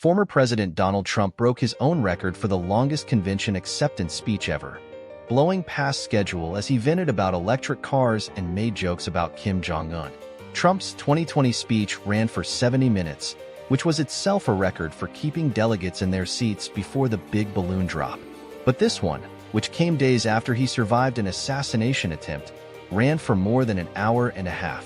former President Donald Trump broke his own record for the longest convention acceptance speech ever, blowing past schedule as he vented about electric cars and made jokes about Kim Jong-un. Trump's 2020 speech ran for 70 minutes, which was itself a record for keeping delegates in their seats before the big balloon drop. But this one, which came days after he survived an assassination attempt, ran for more than an hour and a half,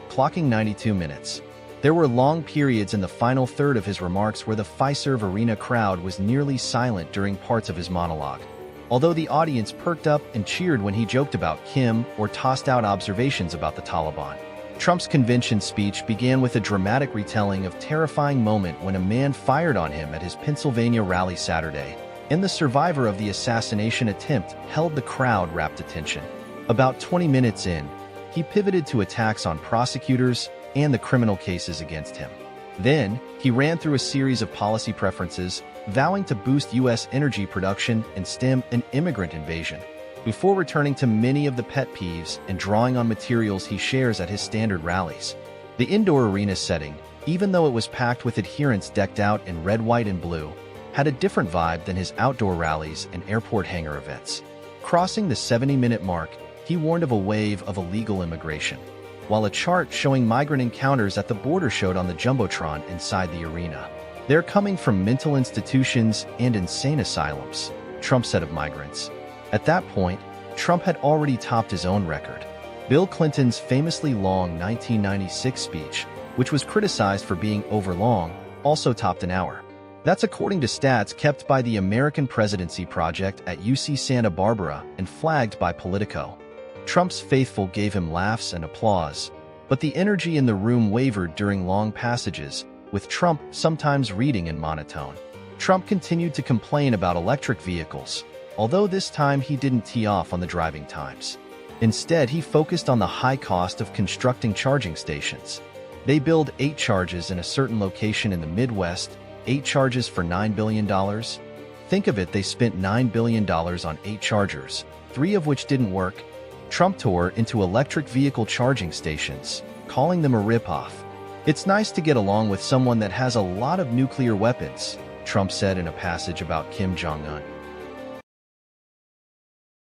clocking 92 minutes. There were long periods in the final third of his remarks where the Fiserv Arena crowd was nearly silent during parts of his monologue, although the audience perked up and cheered when he joked about Kim or tossed out observations about the Taliban. Trump's convention speech began with a dramatic retelling of a terrifying moment when a man fired on him at his Pennsylvania rally Saturday, and the survivor of the assassination attempt held the crowd rapt attention. About 20 minutes in, he pivoted to attacks on prosecutors and the criminal cases against him. Then, he ran through a series of policy preferences, vowing to boost U.S. energy production and stem an immigrant invasion, before returning to many of the pet peeves and drawing on materials he shares at his standard rallies. The indoor arena setting, even though it was packed with adherents decked out in red, white, and blue, had a different vibe than his outdoor rallies and airport hangar events. Crossing the 70-minute mark, he warned of a wave of illegal immigration, while a chart showing migrant encounters at the border showed on the jumbotron inside the arena. "They're coming from mental institutions and insane asylums," Trump said of migrants. At that point, Trump had already topped his own record. Bill Clinton's famously long 1996 speech, which was criticized for being overlong, also topped an hour. That's according to stats kept by the American Presidency Project at UC Santa Barbara and flagged by Politico. Trump's faithful gave him laughs and applause, but the energy in the room wavered during long passages, with Trump sometimes reading in monotone. Trump continued to complain about electric vehicles, although this time he didn't tee off on the driving times. Instead, he focused on the high cost of constructing charging stations. They build 8 charges in a certain location in the Midwest, 8 charges for $9 billion. Think of it, they spent $9 billion on 8 chargers, 3 of which didn't work. Trump tore into electric vehicle charging stations, calling them a ripoff. "It's nice to get along with someone that has a lot of nuclear weapons," Trump said in a passage about Kim Jong-un.